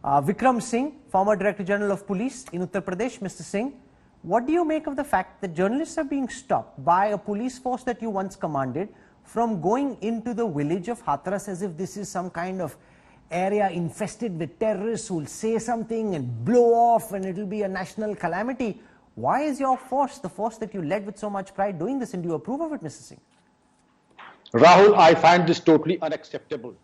Vikram Singh, former Director General of Police in Uttar Pradesh. Mr. Singh, what do you make of the fact that journalists are being stopped by a police force that you once commanded from going into the village of Hathras as if this is some kind of area infested with terrorists who will say something and blow off and it will be a national calamity? Why is your force, the force that you led with so much pride, doing this, and do you approve of it, Mr. Singh? Rahul, I find this totally unacceptable.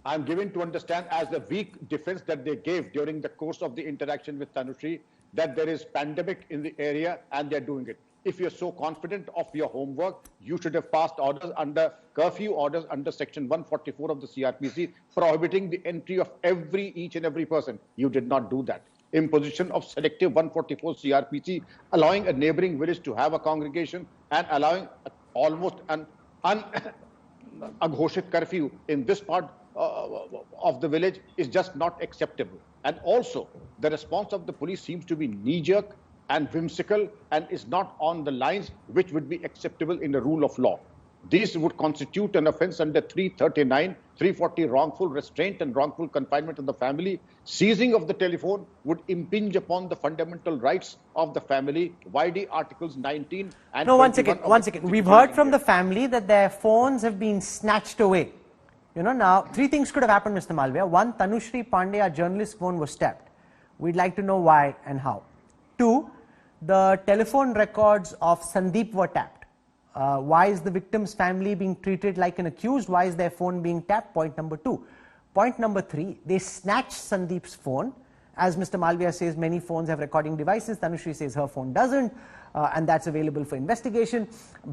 I'm given to understand as the weak defense that they gave during the course of the interaction with Tanushree that there is pandemic in the area and they're doing it. If you're so confident of your homework, you should have passed orders under curfew orders under section 144 of the CRPC prohibiting the entry of each and every person. You did not do that. Imposition of selective 144 CRPC, allowing a neighboring village to have a congregation and allowing almost an unaghoshit curfew in this part of the village is just not acceptable. And also, the response of the police seems to be knee-jerk and whimsical and is not on the lines which would be acceptable in the rule of law. These would constitute an offence under 339, 340 wrongful restraint and wrongful confinement of the family. Seizing of the telephone would impinge upon the fundamental rights of the family. YD Articles 19 and No, one second. We've heard from the family that their phones have been snatched away. You know, now, three things could have happened, Mr. Malviya. One, Tanushree Pandey, a journalist's phone was tapped. We'd like to know why and how. Two, the telephone records of Sandeep were tapped. Why is the victim's family being treated like an accused? Why is their phone being tapped? Point number two. Point number three, they snatched Sandeep's phone. As Mr. Malviya says, many phones have recording devices. Tanushree says her phone doesn't, and that's available for investigation.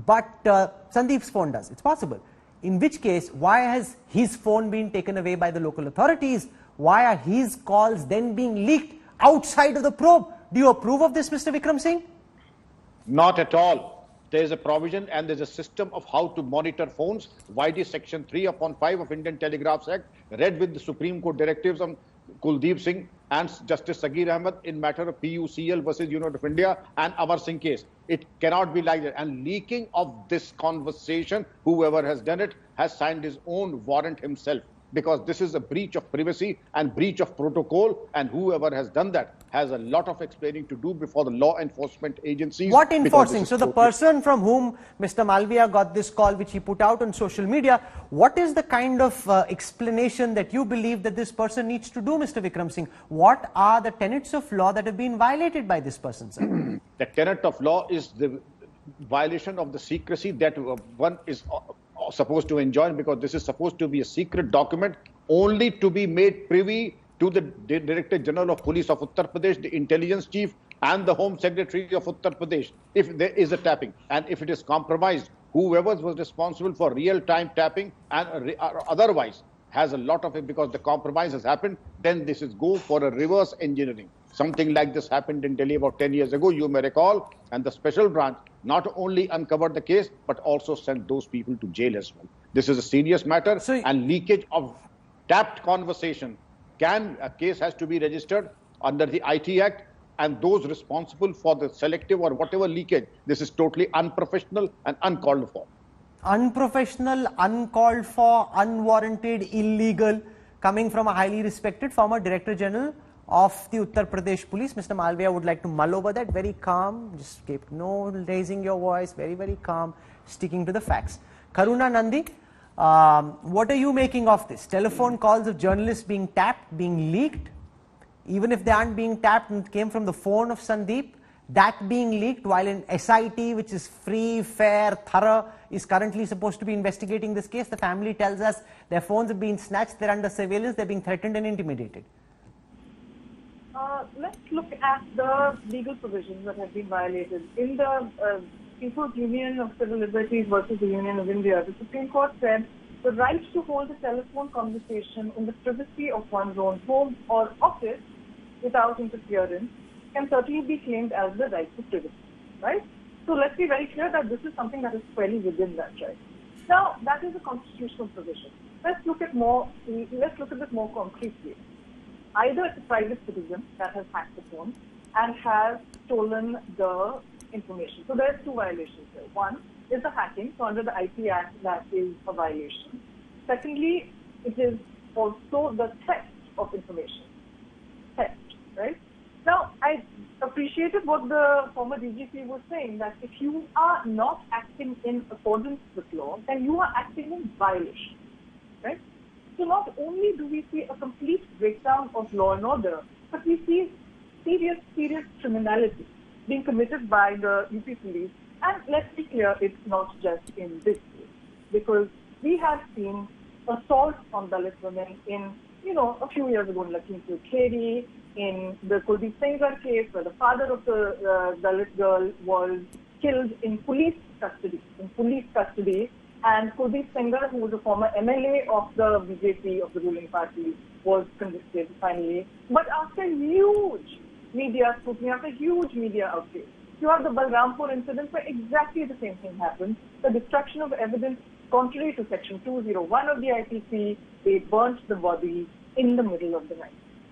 But Sandeep's phone does. It's possible. In which case, why has his phone been taken away by the local authorities? Why are his calls then being leaked outside of the probe? Do you approve of this, Mr. Vikram Singh? Not at all. There is a provision and there is a system of how to monitor phones. YD Section 3/5 of Indian Telegraphs Act, read with the Supreme Court directives on Kuldeep Singh and Justice Sagir Ahmed in matter of PUCL versus Union of India and Amar Singh case. It cannot be like that. And leaking of this conversation, whoever has done it has signed his own warrant himself, because this is a breach of privacy and breach of protocol, and whoever has done that has a lot of explaining to do before the law enforcement agencies. What enforcing? So the person from whom Mr. Malviya got this call, which he put out on social media, what is the kind of explanation that you believe that this person needs to do, Mr. Vikram Singh? What are the tenets of law that have been violated by this person, sir? The tenet of law is the violation of the secrecy that one is supposed to enjoy, because this is supposed to be a secret document only to be made privy to the Director General of Police of Uttar Pradesh, the Intelligence Chief and the Home Secretary of Uttar Pradesh if there is a tapping. And if it is compromised, whoever was responsible for real-time tapping and otherwise has a lot of it, because the compromise has happened, then this is go for a reverse engineering. Something like this happened in Delhi about 10 years ago, you may recall, and the special branch not only uncovered the case, but also sent those people to jail as well. This is a serious matter, and leakage of tapped conversation a case has to be registered under the IT Act, and those responsible for the selective or whatever leakage, this is totally unprofessional and uncalled for. Unprofessional, uncalled for, unwarranted, illegal, coming from a highly respected former Director General of the Uttar Pradesh Police. Mr. Malviya would like to mull over that. Very calm, just keep no raising your voice, very, very calm, sticking to the facts. Karuna Nandi, what are you making of this? Telephone calls of journalists being tapped, being leaked, even if they aren't being tapped and came from the phone of Sandeep, that being leaked while an SIT, which is free, fair, thorough, is currently supposed to be investigating this case. The family tells us their phones have been snatched, they're under surveillance, they're being threatened and intimidated. Let's look at the legal provisions that have been violated. In the People's Union of Civil Liberties versus the Union of India, the Supreme Court said the right to hold a telephone conversation in the privacy of one's own home or office without interference can certainly be claimed as the right to privacy, right? So let's be very clear that this is something that is squarely within that right. Now, that is a constitutional provision. Let's look at this more concretely. Either it's a private citizen that has hacked the phone and has stolen the information. So there's two violations here. One is the hacking. So under the IT Act, that is a violation. Secondly, it is also the theft of information. appreciated what the former DGP was saying, that if you are not acting in accordance with law, then you are acting in violation, right? So not only do we see a complete breakdown of law and order, but we see serious criminality being committed by the UP police. And let's be clear, it's not just in this case, because we have seen assault on Dalit women in, a few years ago in Lakhimpur Kheri, in the Kuldeep Singh case, where the father of the Dalit girl was killed in police custody, and Kuldeep Singh, who was a former MLA of the BJP, of the ruling party, was convicted finally. But after huge media scrutiny, after huge media outrage, you have the Balrampur incident where exactly the same thing happened. The destruction of evidence contrary to Section 201 of the IPC, they burnt the body in the middle of the night.